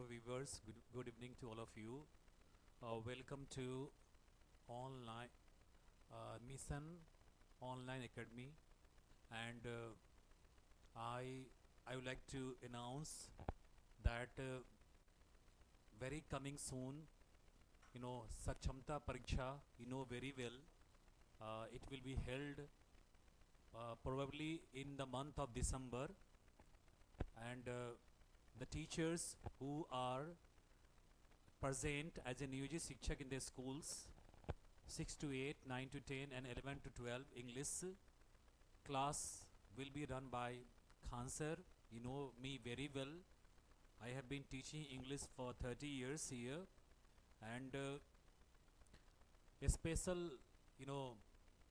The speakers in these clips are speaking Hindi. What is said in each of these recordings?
Hello, viewers. Good evening to all of you. Welcome to online Mission Online Academy, and I would like to announce that very coming soon, Sakchamta Pariksha, very well. It will be held probably in the month of December, and the teachers who are present as a UG Shikshak in their schools 6 to 8, 9 to 10 and 11 to 12 English class will be run by Khan sir. You know me very well. I have been teaching English for 30 years here, and a special you know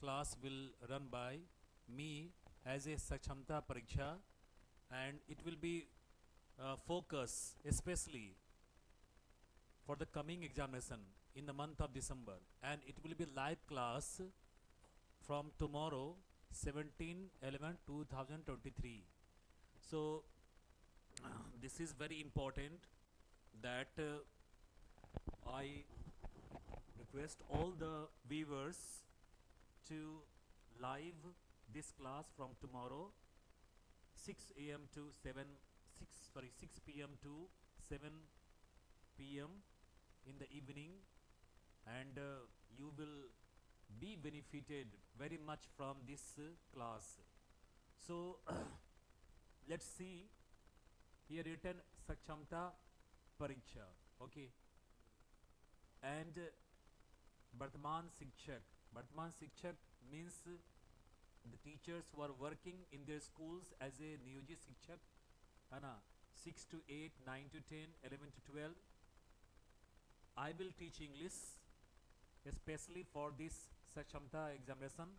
class will run by me as a Sakchamta Pariksha, and it will be focus especially for the coming examination in the month of December, and it will be live class from tomorrow 17/11/2023. So this is very important that I request all the viewers to live this class from tomorrow 6 a.m. to 7 6 p.m. to 7 p.m. in the evening, and you will be benefited very much from this class. So let's see here written Sakchamta Pariksha, okay, and Bartman Shikshak. Bartman Shikshak means the teachers who are working in their schools as a Niyoji Shikshak, है ना, 6 to 8, 9 to 10, 11 to 12. I will teach English especially for this Sakchamta examination,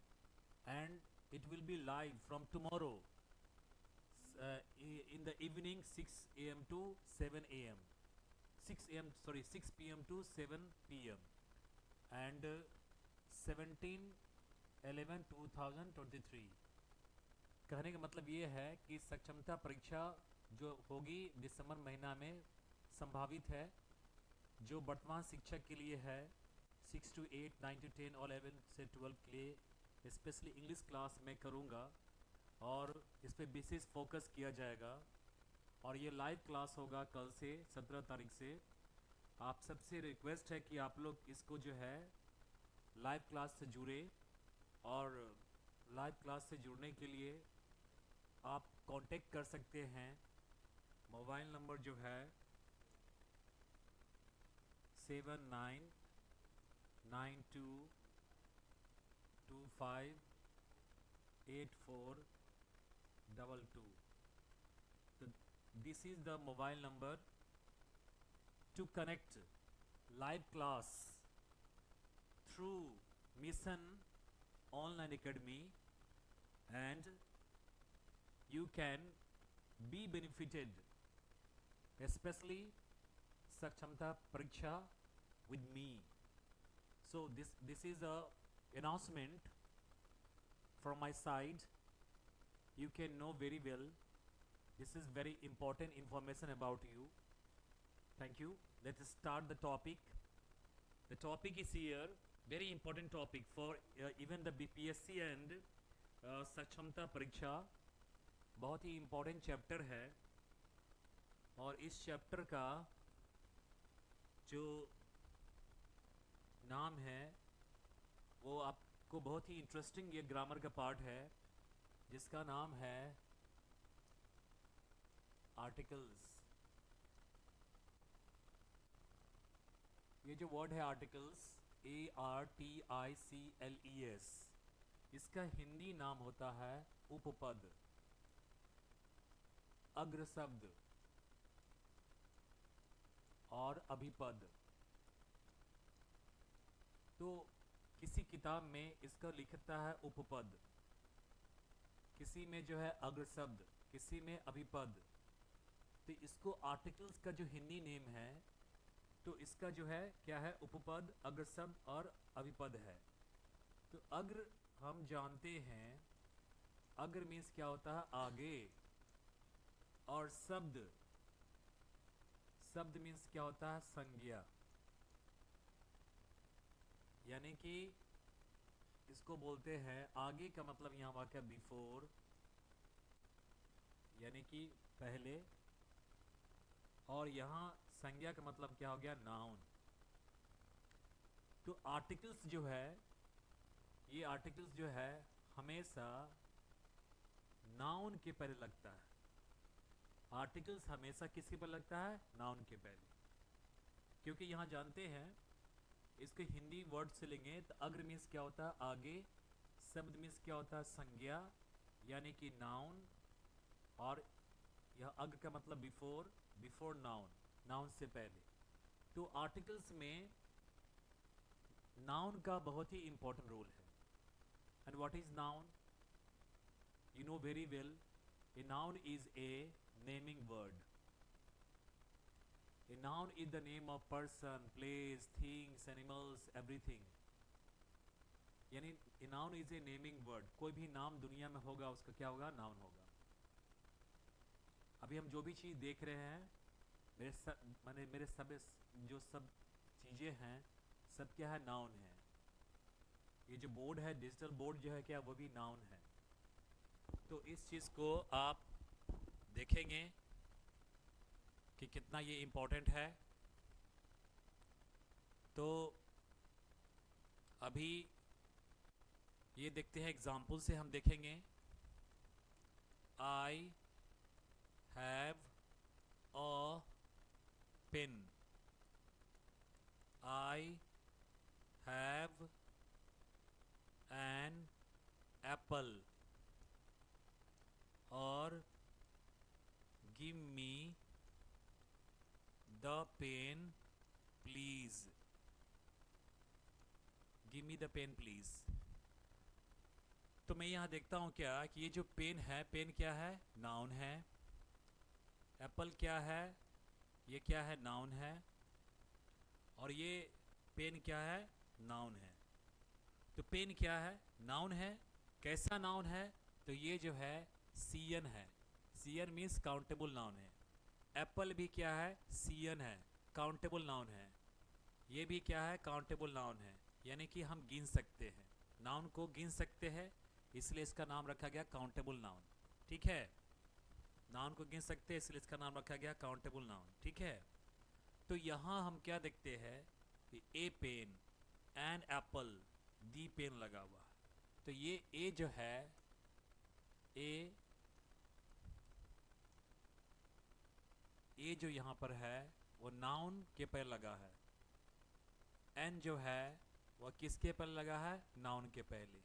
and it will be live from tomorrow in the evening 6 a.m. to 7 a.m. 6 p.m. to 7 p.m. and 17/11/2023. कहने का मतलब ये है कि सक्षमता परीक्षा जो होगी दिसंबर महीना में संभावित है, जो वर्तमान शिक्षक के लिए है 6 to 8, 9 to 10 और 11 से 12 के लिए स्पेशली इंग्लिश क्लास मैं करूँगा, और इस पर विशेष फोकस किया जाएगा, और ये लाइव क्लास होगा कल से 17 तारीख से. आप सबसे रिक्वेस्ट है कि आप लोग इसको जो है लाइव क्लास से जुड़े, और लाइव क्लास से जुड़ने के लिए आप कांटेक्ट कर सकते हैं. मोबाइल नंबर जो है 7992258422. So this is the mobile number to connect live class through Mission Online Academy, and you can be benefited especially Sakchamta Pariksha with me. So this is a announcement from my side. You can know very well this is very important information about you. Thank you. Let's start the topic. The topic is here very important topic for even the BPSC and Sakchamta Pariksha. बहुत ही important chapter है, और इस चैप्टर का जो नाम है वो आपको बहुत ही इंटरेस्टिंग, ये ग्रामर का पार्ट है जिसका नाम है आर्टिकल्स. ये जो वर्ड है आर्टिकल्स, ARTICLES, इसका हिंदी नाम होता है उपपद, अग्रशब्द और अभिपद. तो किसी किताब में इसका लिखता है उपपद, किसी में जो है अग्रशब्द, किसी में अभिपद. तो इसको आर्टिकल्स का जो हिंदी नेम है, तो इसका जो है क्या है, उपपद, अग्रशब्द और अभिपद है. तो अग्र हम जानते हैं, अग्र मीन्स क्या होता है, आगे, और शब्द, शब्द मीन्स क्या होता है? संज्ञा, यानी कि इसको बोलते हैं आगे का मतलब यहाँ वाक्य बिफोर, यानी कि पहले, और यहाँ संज्ञा का मतलब क्या हो गया? नाउन। तो आर्टिकल्स जो है, ये आर्टिकल्स जो है हमेशा नाउन के पहले लगता है। आर्टिकल्स हमेशा किसके पहले लगता है? नाउन के पहले। क्योंकि यहाँ जानते हैं इसके हिंदी वर्ड से लेंगे तो अग्र मीन्स क्या होता है? आगे। शब्द मीन्स क्या होता है? संज्ञा, यानी कि नाउन। और यह अग्र का मतलब बिफोर, बिफोर नाउन, नाउन से पहले। तो आर्टिकल्स में नाउन का बहुत ही इंपॉर्टेंट रोल है। And what is noun? You know very well, a noun is a naming word. A noun is the name of person, place, things, animals, everything. यानी a noun is a naming word. कोई भी नाम दुनिया में होगा उसका क्या होगा? नाउन होगा। अभी हम जो भी चीज़ देख रहे हैं, मेरे सब जो सब चीज़ें हैं सब क्या है? नाउन है। ये जो बोर्ड है, डिजिटल बोर्ड जो है क्या, वो भी नाउन है। तो इस चीज़ को आप देखेंगे कि कितना ये इम्पोर्टेंट है। तो अभी ये देखते हैं, एग्जाम्पल से हम देखेंगे। I have a pen, I have an apple, और give me the pen please, give me the pen please. तो मैं यहाँ देखता हूँ क्या कि ये जो पेन है, पेन क्या है? नाउन है। एप्पल क्या है? ये क्या है? नाउन है। और ये पेन क्या है? नाउन है। तो पेन क्या है? नाउन है। कैसा नाउन है? तो ये जो है सीएन है। सीएन मीन्स काउंटेबल नाउन है। एप्पल भी क्या है? सीएन है, काउंटेबल नाउन है। ये भी क्या है? काउंटेबल नाउन है, यानी कि हम गिन सकते हैं, नाउन को गिन सकते हैं, इसलिए इसका नाम रखा गया काउंटेबल नाउन। ठीक है, नाउन को गिन सकते हैं इसलिए इसका नाम रखा गया काउंटेबल नाउन। ठीक है, तो यहाँ हम क्या देखते हैं कि ए pen, an apple, the pen लगा हुआ। तो ये ए जो है, ए जो यहाँ पर है वो नाउन के पर लगा है। एन जो है वह किसके पर लगा है? नाउन के पहले।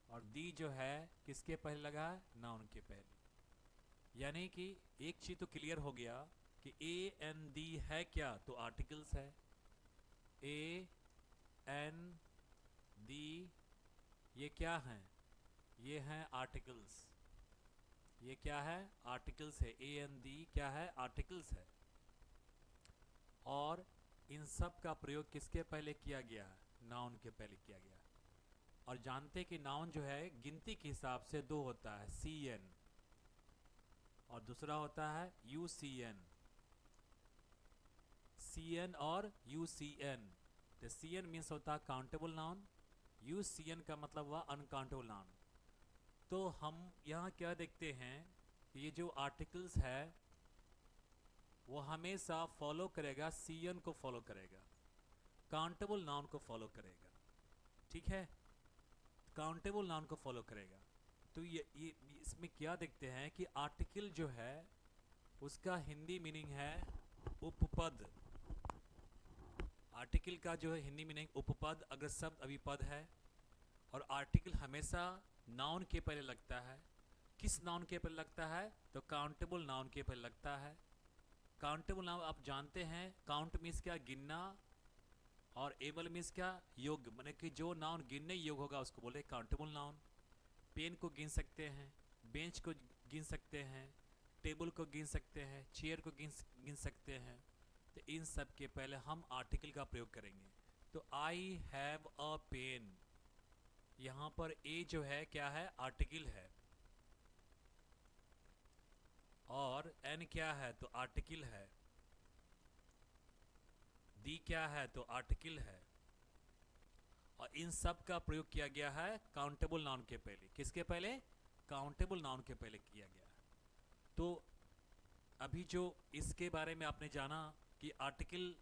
और दी जो है किसके पहले लगा है? नाउन के पहले। यानी कि एक चीज तो क्लियर हो गया कि ए एन दी है क्या? तो आर्टिकल्स है। ए एन दी ये क्या हैं? ये हैं आर्टिकल्स। ये क्या है? आर्टिकल्स है। ए एन दी क्या है? आर्टिकल्स है। और इन सब का प्रयोग किसके पहले किया गया? नाउन के पहले किया गया। और जानते कि नाउन जो है गिनती के हिसाब से दो होता है, सी एन, और दूसरा होता है U C N. C N और यू सी एन। तो सी एन मीन्स होता है countable noun, U C N का मतलब हुआ अनकाउंटेबल नाउन। तो हम यहाँ क्या देखते हैं कि ये जो आर्टिकल्स है वो हमेशा फॉलो करेगा, सी एन को फॉलो करेगा, काउंटेबल नाउन को फॉलो करेगा। ठीक है, काउंटेबल नाउन को फॉलो करेगा। तो ये इसमें क्या देखते हैं कि आर्टिकल जो है उसका हिंदी मीनिंग है उपपद। आर्टिकल का जो है हिंदी मीनिंग उपपद, अगर शब्द अभिपद है। और आर्टिकल हमेशा नाउन के पहले लगता है। किस नाउन के पहले लगता है? तो काउंटेबल नाउन के पहले लगता है। काउंटेबल नाउन आप जानते हैं, काउंट मीन्स क्या? गिनना, और एबल मीन्स क्या? योग्य, माने कि जो नाउन गिनने योग्य होगा उसको बोले काउंटेबल नाउन। पेन को गिन सकते हैं, बेंच को गिन सकते हैं, टेबल को गिन सकते हैं, चेयर को गिन सकते हैं। तो इन सब के पहले हम आर्टिकल का प्रयोग करेंगे। तो आई हैव अ पेन, यहाँ पर ए जो है क्या है? आर्टिकल है। और एन क्या है? तो आर्टिकल है। दी क्या है तो आर्टिकल है, और इन सब का प्रयोग किया गया है काउंटेबल नाउन के पहले। किसके पहले? काउंटेबल नाउन के पहले किया गया है। तो अभी जो इसके बारे में आपने जाना कि आर्टिकल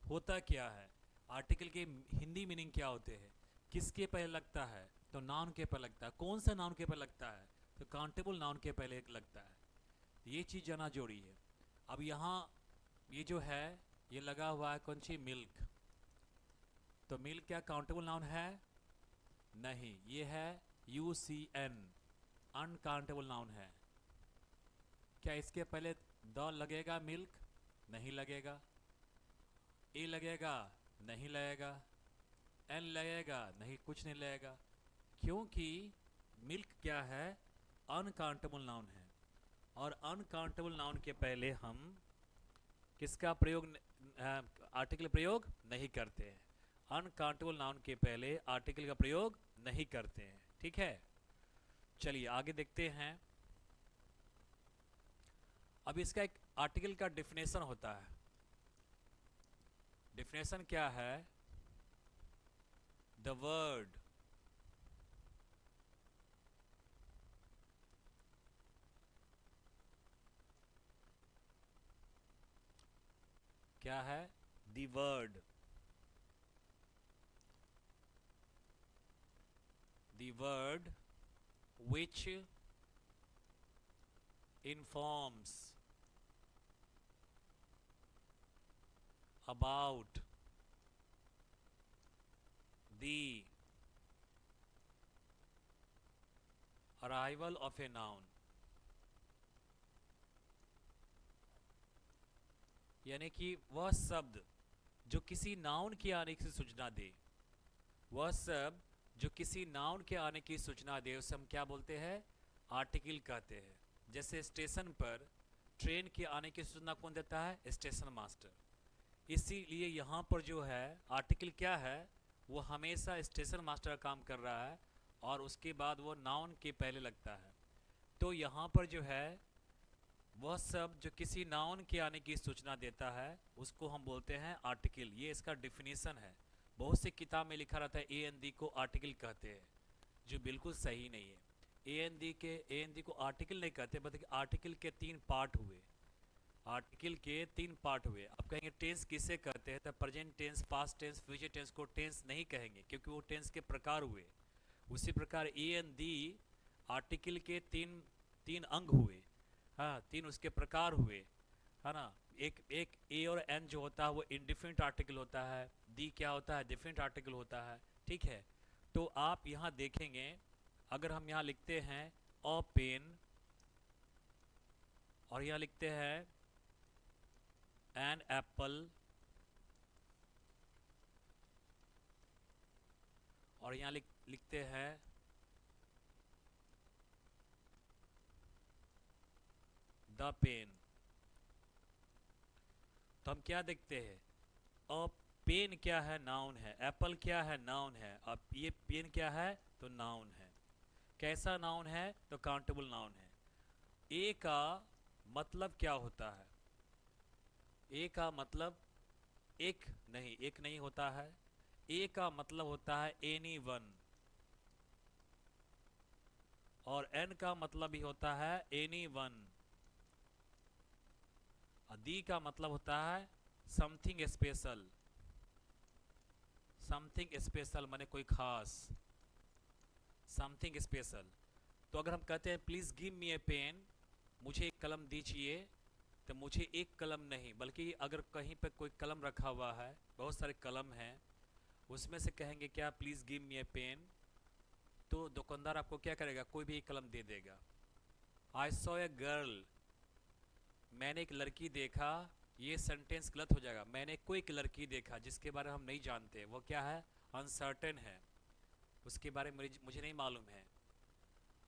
होता क्या है, आर्टिकल के हिंदी मीनिंग क्या होते हैं, किसके पहले लगता है तो नाउन के पहले लगता है। कौन सा नाउन के पहले लगता है तो काउंटेबल नाउन के पहले लगता है। ये चीज़ जाना जरूरी है। अब यहाँ ये जो है ये लगा हुआ है कौन सी? मिल्क। तो मिल्क क्या काउंटेबल नाउन है? नहीं, ये है UCN, अनकाउंटेबल नाउन है। क्या इसके पहले द लगेगा मिल्क? नहीं लगेगा। ए लगेगा? नहीं लगेगा। एन लगेगा? नहीं, कुछ नहीं लगेगा, क्योंकि मिल्क क्या है? अनकाउंटेबल नाउन है। और अनकाउंटेबल नाउन के पहले हम किसका प्रयोग, आर्टिकल प्रयोग नहीं करते हैं। अनकाउंटेबल नाउन के पहले आर्टिकल का प्रयोग नहीं करते हैं। ठीक है, चलिए आगे देखते हैं। अब इसका एक आर्टिकल का डिफिनेशन होता है। डिफिनेशन क्या है? द वर्ड क्या है? The word, the word which informs about the arrival of a noun, यानी कि वह शब्द जो किसी नाउन के आने की सूचना दे, वह शब्द जो किसी नाउन के आने की सूचना दे, उसे हम क्या बोलते हैं? आर्टिकल कहते हैं। जैसे स्टेशन पर ट्रेन के आने की सूचना कौन देता है? Station master. इसीलिए यहाँ पर जो है आर्टिकल क्या है? वो हमेशा स्टेशन मास्टर का काम कर रहा है, और उसके बाद वो नाउन के पहले लगता है। तो यहाँ पर जो है वह शब्द जो किसी नाउन के आने की सूचना देता है उसको हम बोलते हैं आर्टिकल। ये इसका डिफिनीशन है। बहुत सी किताब में लिखा रहता है AND को आर्टिकल कहते हैं, जो बिल्कुल सही नहीं है। AND को आर्टिकल नहीं कहते, बल्कि आर्टिकल के 3 पार्ट हुए। आर्टिकल के 3 पार्ट हुए। आप कहेंगे टेंस किसे कहते हैं, तो present tense, past tense, future tense को टेंस नहीं कहेंगे, क्योंकि वो टेंस के प्रकार हुए। उसी प्रकार AND आर्टिकल के तीन तीन अंग हुए। हाँ, 3 उसके प्रकार हुए, है ना। एक एक ए और एन जो होता है वो इंडिफिनिट आर्टिकल होता है। दी क्या होता है? डिफिनिट आर्टिकल होता है। ठीक है, तो आप यहाँ देखेंगे, अगर हम यहाँ लिखते हैं अ पेन, और यहाँ लिखते हैं एन एप्पल, और यहाँ लिखते हैं द पेन, तो हम क्या देखते हैं? अ पेन क्या है? नाउन है। एप्पल क्या है? नाउन है। अब ये पेन क्या है? तो नाउन है। कैसा नाउन है? तो काउंटेबल नाउन है। ए का मतलब क्या होता है? ए का मतलब एक नहीं होता है। ए का मतलब होता है एनी वन, और एन का मतलब भी होता है एनी वन। दी का मतलब होता है समथिंग स्पेशल। समथिंग स्पेशल माने कोई खास, समथिंग स्पेशल। तो अगर हम कहते हैं please give me a pen, मुझे एक कलम दीजिए, तो मुझे एक कलम नहीं, बल्कि अगर कहीं पे कोई कलम रखा हुआ है, बहुत सारे कलम हैं, उसमें से कहेंगे क्या please give me a pen, तो दुकानदार आपको क्या करेगा? कोई भी एक कलम दे देगा। आई सॉ ए गर्ल, मैंने एक लड़की देखा, ये सेंटेंस गलत हो जाएगा। मैंने कोई एक लड़की देखा जिसके बारे में हम नहीं जानते, वो क्या है? अनसर्टेन है, उसके बारे में मुझे नहीं मालूम है।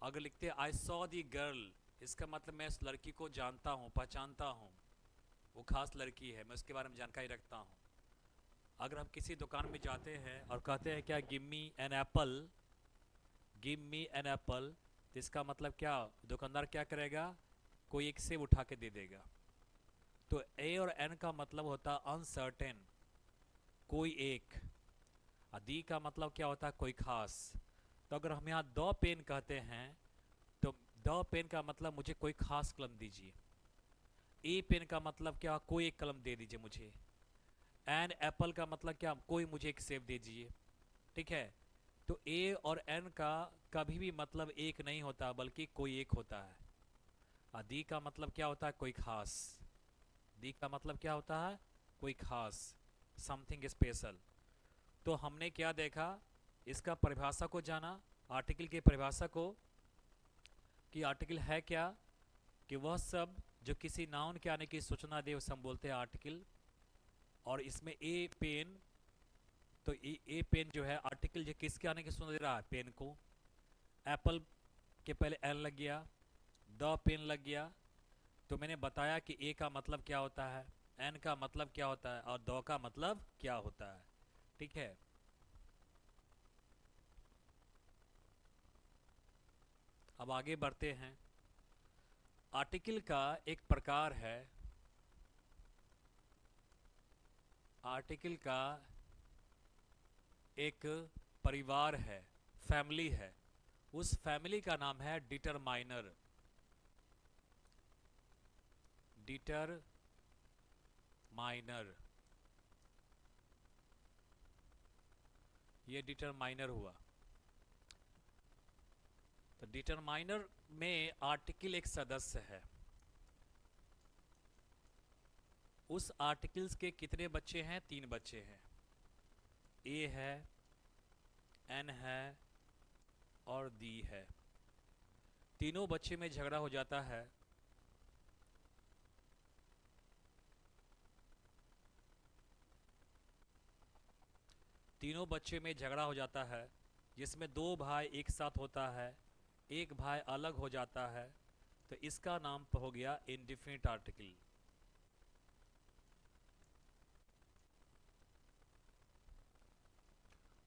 अगर लिखते आई सॉ दी गर्ल, इसका मतलब मैं उस लड़की को जानता हूँ, पहचानता हूँ, वो खास लड़की है, मैं उसके बारे में जानकारी रखता हूँ। अगर हम किसी दुकान में जाते हैं और कहते हैं क्या give me an apple, give me an apple, तो इसका मतलब क्या? दुकानदार क्या करेगा? कोई एक सेब उठा के दे देगा। तो ए और एन का मतलब होता है अनसर्टेन, कोई एक। दी का मतलब क्या होता है, कोई खास। तो अगर हम यहाँ द पेन कहते हैं तो द पेन का मतलब मुझे कोई खास कलम दीजिए। ए पेन का मतलब क्या, कोई एक कलम दे दीजिए मुझे। एन एप्पल का मतलब क्या, कोई मुझे एक सेब दे दीजिए। ठीक है। तो ए और एन का कभी भी मतलब एक नहीं होता, बल्कि कोई एक होता है। दी का मतलब क्या होता है, कोई खास। दी का मतलब क्या होता है, कोई खास, समथिंग स्पेशल। तो हमने क्या देखा, इसका परिभाषा को जाना, आर्टिकल की परिभाषा को, कि आर्टिकल है क्या, कि वह सब जो किसी नाउन के आने की सूचना दे उसे हम बोलते हैं आर्टिकल। और इसमें ए पेन, तो ए पेन जो है आर्टिकल जो किसके आने की सूचना दे रहा है, पेन को। एप्पल के पहले एन लग गया, द पेन लग गया। तो मैंने बताया कि ए का मतलब क्या होता है, एन का मतलब क्या होता है, और द का मतलब क्या होता है। ठीक है। अब आगे बढ़ते हैं। आर्टिकल का एक प्रकार है, आर्टिकल का एक परिवार है, फैमिली है। उस फैमिली का नाम है डिटरमाइनर। डिटरमाइनर, ये डिटरमाइनर हुआ। तो डिटरमाइनर में आर्टिकल एक सदस्य है। उस आर्टिकल्स के कितने बच्चे हैं, 3 बच्चे हैं। ए है, एन है और दी है। तीनों बच्चे में झगड़ा हो जाता है। तीनों बच्चे में झगड़ा हो जाता है, जिसमें 2 भाई एक साथ होता है, एक भाई अलग हो जाता है। तो इसका नाम हो गया इंडिफिनिट आर्टिकल।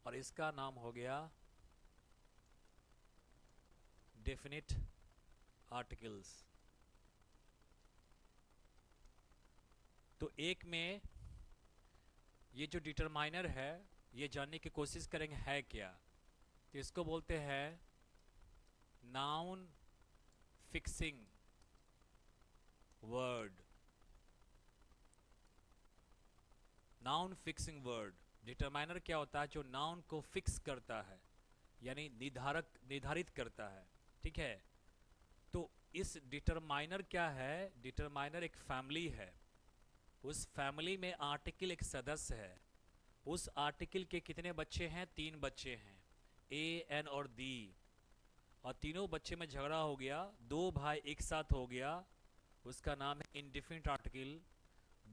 और इसका नाम हो गया डेफिनिट आर्टिकल्स। तो एक में ये जो डिटरमाइनर है, ये जानने की कोशिश करेंगे है क्या। तो इसको बोलते हैं noun fixing word. Noun fixing word, determiner क्या होता है, जो नाउन को फिक्स करता है, यानी निर्धारित करता है। ठीक है। तो इस डिटरमाइनर क्या है, डिटरमाइनर एक फैमिली है। उस फैमिली में आर्टिकल एक सदस्य है। उस आर्टिकल के कितने बच्चे हैं, 3 बच्चे हैं, ए एन और दी। और तीनों बच्चे में झगड़ा हो गया, 2 भाई एक साथ हो गया, उसका नाम है इंडिफिनिट आर्टिकल।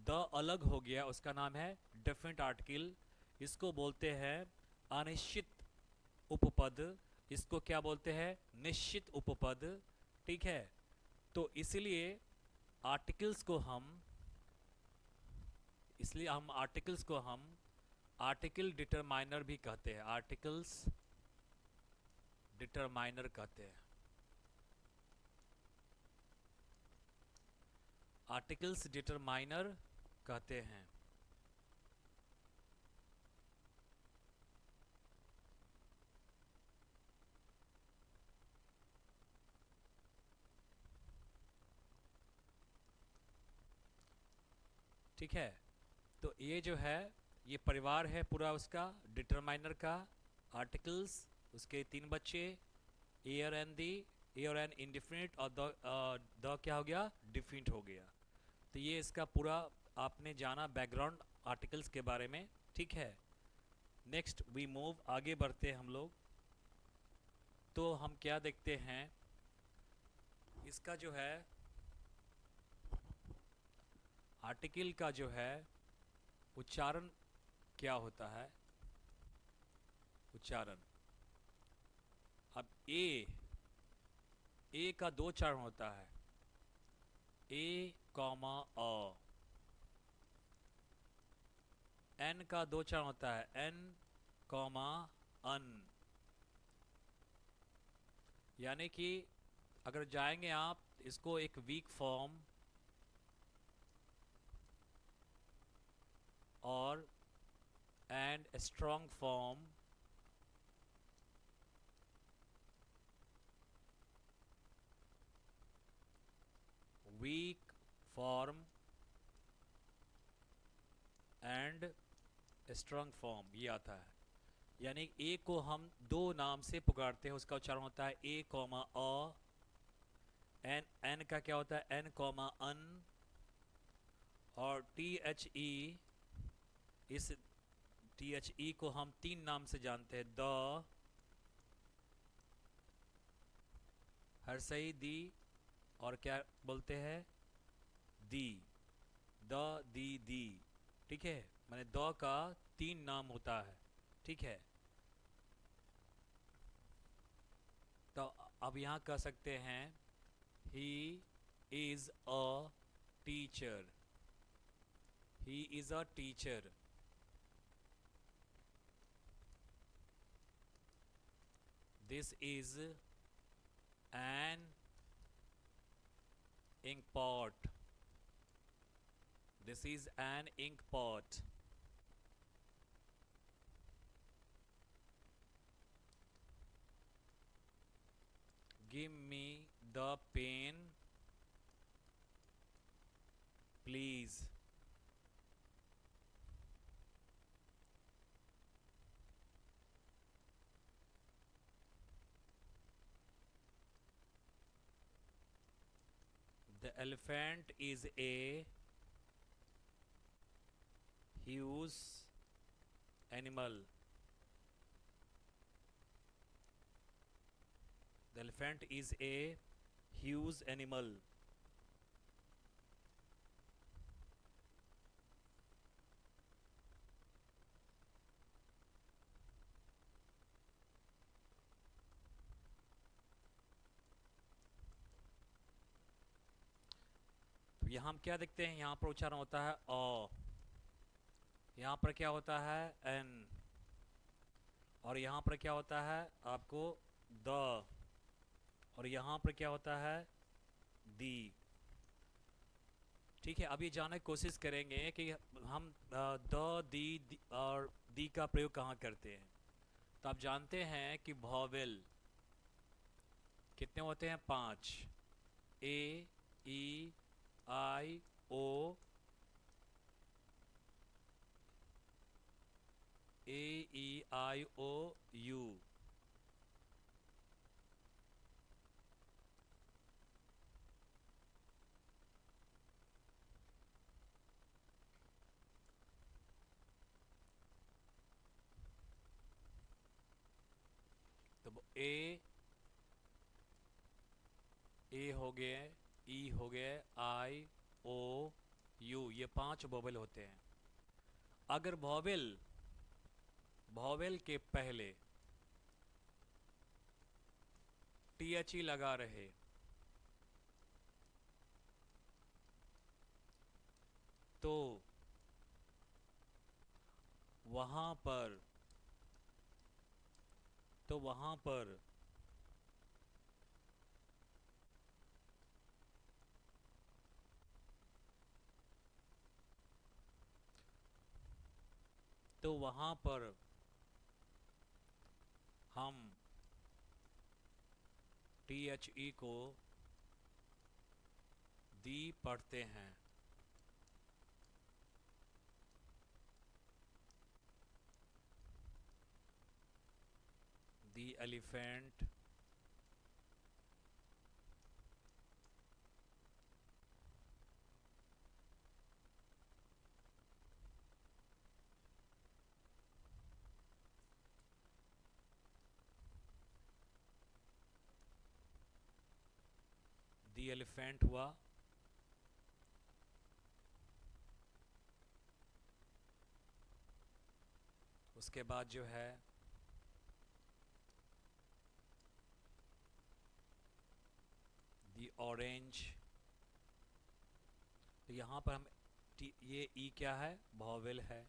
द अलग हो गया, उसका नाम है डेफिनिट आर्टिकल। इसको बोलते हैं अनिश्चित उपपद। इसको क्या बोलते हैं, निश्चित उपपद। ठीक है। तो आर्टिकल्स को हम इसलिए हम आर्टिकल्स को हम आर्टिकल डिटरमाइनर भी कहते हैं, आर्टिकल्स डिटरमाइनर कहते हैं, आर्टिकल्स डिटरमाइनर कहते हैं। ठीक है। तो ये जो है, ये परिवार है पूरा उसका, डिटरमाइनर का। आर्टिकल्स, उसके 3 बच्चे, ए और एन दी, ए और एन इंडिफिनिट, और द क्या हो गया, डिफिनिट हो गया। तो ये इसका पूरा आपने जाना बैकग्राउंड आर्टिकल्स के बारे में। ठीक है। नेक्स्ट वी मूव, आगे बढ़ते हैं हम लोग। तो हम क्या देखते हैं, इसका जो है आर्टिकल का जो है उच्चारण क्या होता है, उच्चारण। अब ए का 2 उच्चारण होता है, ए कॉमा अ। एन का 2 उच्चारण होता है, एन कॉमा अन। यानी कि अगर जाएंगे आप इसको एक वीक फॉर्म और and a strong form weak form and strong form, ये आता है। यानी ए को हम दो नाम से पुकारते हैं, उसका उच्चारण होता है ए कॉमा अ। एन, एन का क्या होता है एन कॉमा अन। और टी एच ई, इस टी एच ई को हम तीन नाम से जानते हैं, द, हर्षई दी, और क्या बोलते हैं दी, द दी। ठीक है, माने द का तीन नाम होता है। ठीक है, तो अब यहां कह सकते हैं he is a teacher, he is a teacher. This is an ink pot, this is an ink pot। give me the pen please। the elephant is a huge animal, the elephant is a huge animal। तो यहाँ हम क्या देखते हैं, यहाँ पर उच्चारण होता है अ, यहाँ पर क्या होता है एन, और यहाँ पर क्या होता है आपको द, और यहाँ पर क्या होता है दी। ठीक है, अब ये जानने की कोशिश करेंगे कि हम द दी और दी का प्रयोग कहाँ करते हैं। तो आप जानते हैं कि वॉवेल कितने होते हैं, 5। ए, ई, आई, ओ, ए, ई, आई, ओ, यू। तो ए हो गए, ई हो गए, आई, ओ, यू, ये 5 वॉवेल होते हैं। अगर वॉवेल वॉवेल के पहले टी एच ई लगा रहे तो वहां पर तो वहां पर तो वहां पर हम टी एच ई को दी पढ़ते हैं। दी एलिफेंट दी एलिफेंट हुआ, उसके बाद जो है दी ऑरेंज। तो यहाँ पर हम ये ई क्या है, वॉवेल है,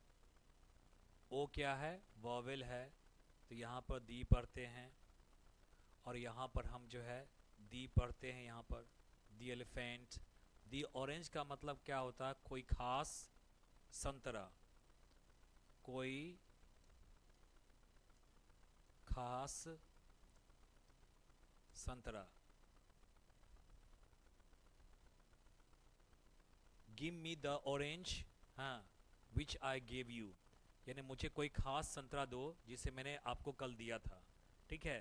ओ क्या है, वॉवेल है, तो यहाँ पर दी पढ़ते हैं, और यहाँ पर हम जो है दी पढ़ते हैं। यहाँ पर दी एलिफेंट, दी ऑरेंज का मतलब क्या होता है, कोई खास संतरा, कोई खास संतरा। गिव मी द ऑरेंज, हाँ, विच आई गेव यू, यानी मुझे कोई खास संतरा दो जिसे मैंने आपको कल दिया था। ठीक है,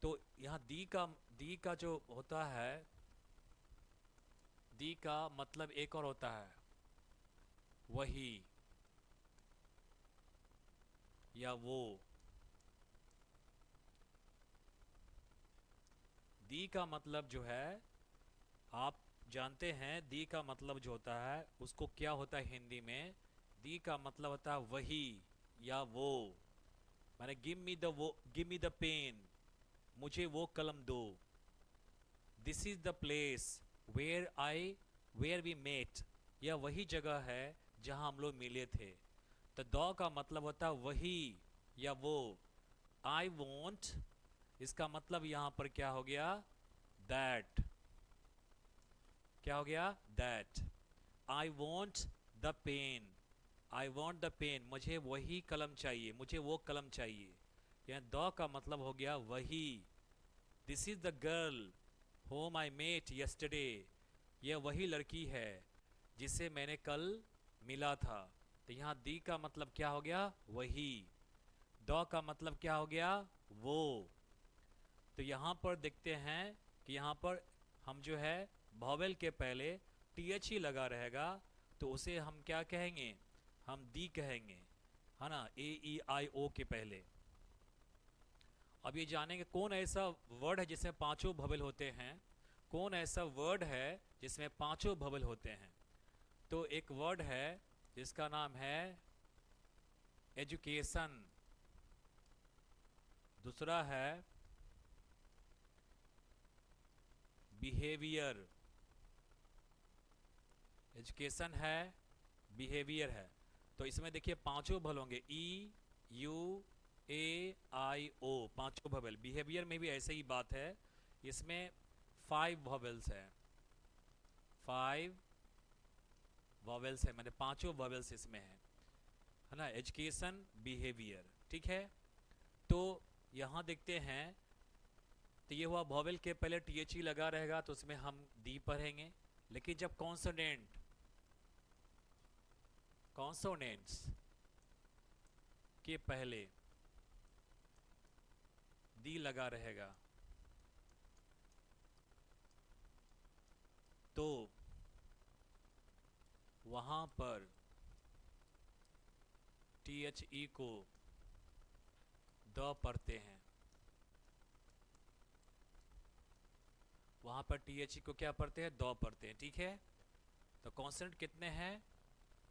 तो यहाँ दी का जो होता है, दी का मतलब एक और होता है वही या वो। दी का मतलब जो है, आप जानते हैं दी का मतलब जो होता है उसको क्या होता है हिंदी में। दी का मतलब होता है वही या वो। माने गिव मी द पेन, मुझे वो कलम दो। This is the place where we met, यह वही जगह है जहां हम लोग मिले थे। तो द का मतलब होता है वही या वो। आई वॉन्ट, इसका मतलब यहां पर क्या हो गया, दैट। क्या हो गया, that. I want the pen, I want the pen, मुझे वही कलम चाहिए, मुझे वो कलम चाहिए। यह द का मतलब हो गया वही। This is the girl whom I met yesterday, यह वही लड़की है जिसे मैंने कल मिला था। तो यहाँ दी का मतलब क्या हो गया, वही। द का मतलब क्या हो गया, वो। तो यहाँ पर देखते हैं कि यहाँ पर हम जो है वॉवेल के पहले टीएच ही लगा रहेगा, तो उसे हम क्या कहेंगे, हम दी कहेंगे, है ना, ए ई आई ओ के पहले। अब ये जानेंगे कौन ऐसा वर्ड है जिसमें पांचों वॉवेल होते हैं, कौन ऐसा वर्ड है जिसमें पांचों वॉवेल होते हैं। तो एक वर्ड है जिसका नाम है एजुकेशन, दूसरा है बिहेवियर, एजुकेशन है, बिहेवियर है। तो इसमें देखिए पांचों वॉवेल होंगे, ई यू ए आई ओ, पांचों वॉवेल। बिहेवियर में भी ऐसे ही बात है, इसमें 5 वॉवेल्स है, 5 वॉवेल्स है, मैंने पांचों वॉवेल्स इसमें है ना, एजुकेशन बिहेवियर। ठीक है, तो यहां देखते हैं, तो ये हुआ वॉवेल के पहले टीएच लगा रहेगा तो उसमें हम दी पढ़ेंगे। लेकिन जब कॉन्सोनेंट्स के पहले दी लगा रहेगा तो वहां पर THE को द पढ़ते हैं। वहां पर THE को क्या पढ़ते हैं, द पढ़ते हैं। ठीक है, तो कॉन्सोनेंट कितने हैं,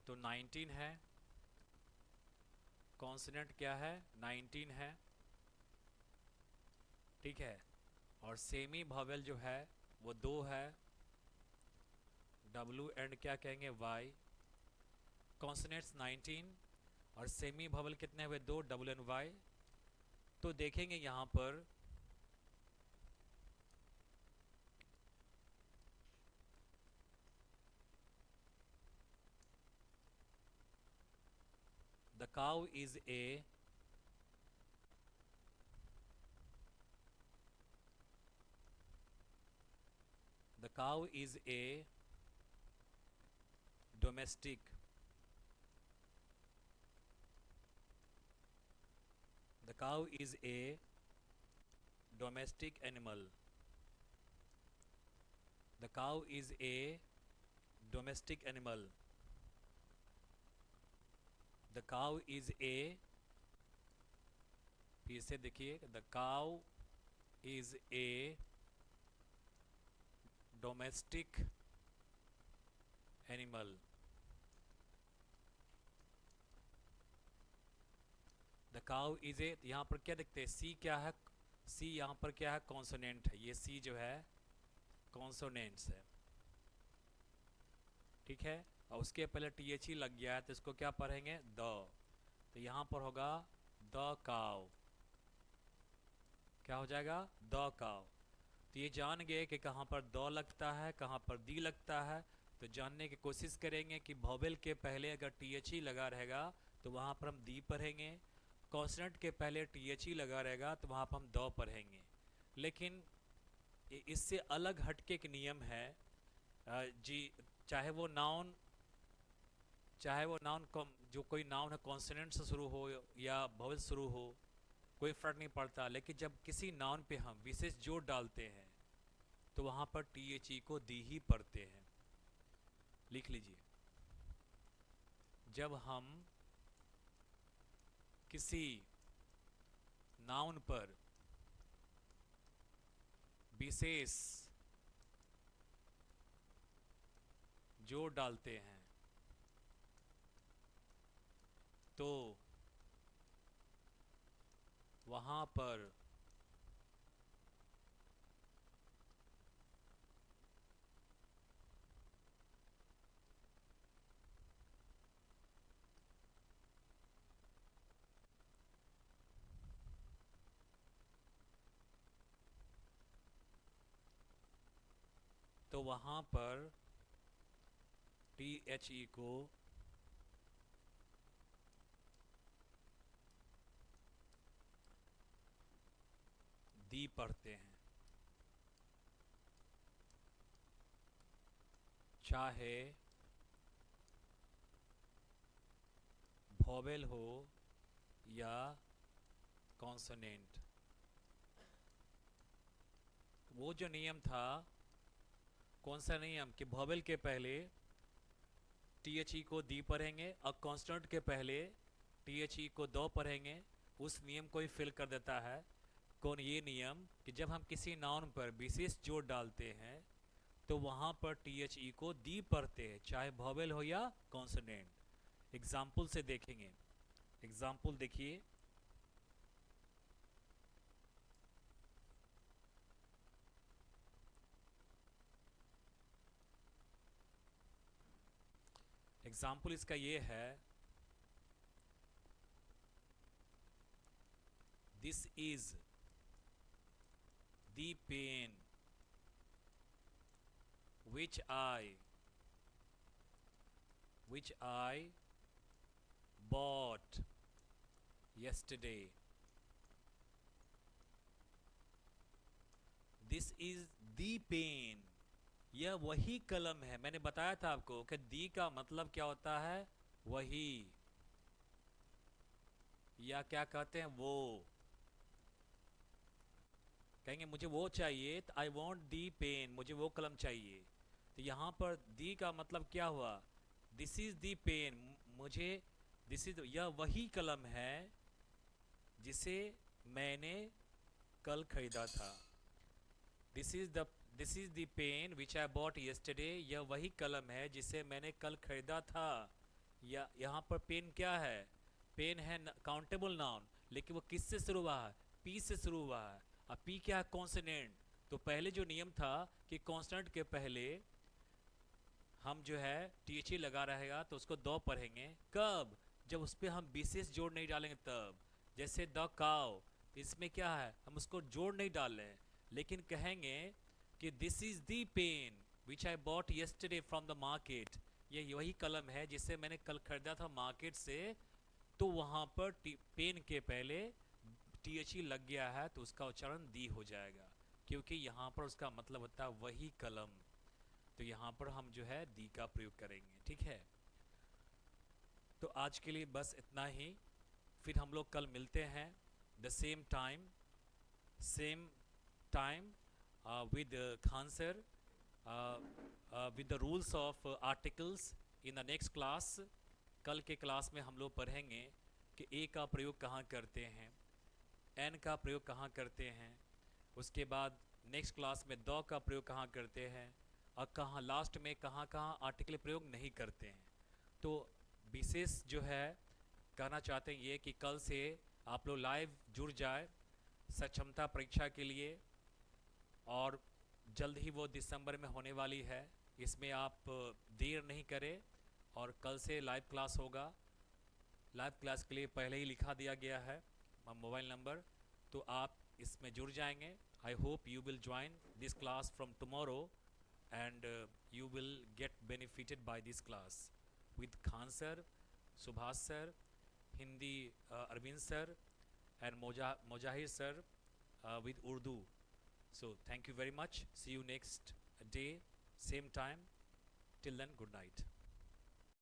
तो 19 है। कॉन्सोनेंट क्या है, 19 है। ठीक है, और सेमी वॉवेल जो है वो 2 है, W एंड क्या कहेंगे, Y। कॉन्सोनेंट्स 19 और सेमी वॉवेल कितने हुए, 2, W एंड Y। तो देखेंगे यहां पर the cow is a, the cow is a domestic, the cow is a domestic animal, the cow is a domestic animal, the cow is a, फिर से देखिए, the cow is a domestic animal, the cow is a. यहाँ पर क्या देखते हैं, सी क्या है, सी यहाँ पर क्या है, कॉन्सोनेंट है, ये सी जो है कॉन्सोनेंट्स है। ठीक है, और उसके पहले THE लग गया है तो इसको क्या पढ़ेंगे, द। तो यहाँ पर होगा द काउ, क्या हो जाएगा, द काउ। तो ये जान गए कि कहाँ पर द लगता है, कहाँ पर दी लगता है। तो जानने की कोशिश करेंगे कि वॉवेल के पहले अगर THE लगा रहेगा तो वहाँ पर हम दी पढ़ेंगे, कॉन्सोनेंट के पहले टी लगा रहेगा तो वहाँ पर हम द पढ़ेंगे। लेकिन इससे अलग हटके एक नियम है जी, चाहे वो नाउन जो कोई नाउन है कॉन्सोनेंट से शुरू हो या वोवेल शुरू हो, कोई फर्क नहीं पड़ता। लेकिन जब किसी नाउन पे हम विशेष जोड़ डालते हैं तो वहाँ पर टी को दी ही पढ़ते हैं। लिख लीजिए, जब हम किसी नाउन पर विशेष जोड़ डालते हैं तो वहां पर टी को दी पढ़ते हैं, चाहे वोवेल हो या कॉन्सोनेंट। वो जो नियम था, कौन सा नियम, कि वोवेल के पहले टी को दी पढ़ेंगे और कॉन्सोनेंट के पहले टी को दो पढ़ेंगे, उस नियम को ही फिल कर देता है। कौन? ये नियम कि जब हम किसी नाउन पर विशेष जोड़ डालते हैं तो वहां पर टी को दी पढ़ते हैं, चाहे वोवेल हो या कॉन्सोनेंट। एग्जाम्पल से देखेंगे, एग्जाम्पल देखिए। एग्जाम्पल इसका ये है, this is the pen which I bought yesterday. This is the pen. यह वही कलम है। मैंने बताया था आपको कि दी का मतलब क्या होता है, वही, या क्या कहते हैं, वो। कहेंगे मुझे वो चाहिए तो आई वॉन्ट दी पेन, मुझे वो कलम चाहिए। तो यहाँ पर दी का मतलब क्या हुआ, दिस इज दी पेन, मुझे, दिस इज, यह वही कलम है जिसे मैंने कल खरीदा था। This is the pen which I bought yesterday, यह वही कलम है जिसे मैंने कल खरीदा था। या यहाँ पर पेन क्या है, पेन है काउंटेबल नाउन, लेकिन वो किससे शुरू हुआ है, पी से शुरू हुआ है। अब पी क्या है, कॉन्सोनेंट। तो पहले जो नियम था कि कॉन्सोनेंट के पहले हम जो है टी लगा रहेगा तो उसको दो पढ़ेंगे। कब? जब उस पर हम विशेष जोड़ नहीं डालेंगे तब। जैसे द काउ, इसमें क्या है, हम उसको जोड़ नहीं डाल रहे हैं, लेकिन कहेंगे कि this is the pen which I bought yesterday from the market, ये वही कलम है जिसे मैंने कल खरीदा था मार्केट से। तो वहां पर पेन के पहले टी लग गया है तो उसका उच्चारण दी हो जाएगा, क्योंकि यहाँ पर उसका मतलब होता है वही कलम। तो यहाँ पर हम जो है दी का प्रयोग करेंगे, ठीक है। तो आज के लिए बस इतना ही, फिर हम लोग कल मिलते हैं the same time with Khan sir, with the rules of articles in the next class। कल के क्लास में हम लोग पढ़ेंगे कि ए का प्रयोग कहाँ करते हैं, एन का प्रयोग कहाँ करते हैं, उसके बाद नेक्स्ट क्लास में द का प्रयोग कहाँ करते हैं, और कहाँ लास्ट में कहाँ कहाँ आर्टिकल प्रयोग नहीं करते हैं। तो विशेष जो है कहना चाहते हैं ये कि कल से आप लोग लाइव जुड़ जाए सक्षमता परीक्षा के लिए, और जल्द ही वो दिसंबर में होने वाली है, इसमें आप देर नहीं करें। और कल से लाइव क्लास होगा, लाइव क्लास के लिए पहले ही लिखा दिया गया है मोबाइल नंबर, तो आप इसमें जुड़ जाएंगे। I hope you will join this class from tomorrow and you will get benefited by this class with Khan sir, Subhas sir, Hindi Arvind sir and Mojahid sir with Urdu. So thank you very much. See you next day, same time. Till then, good night.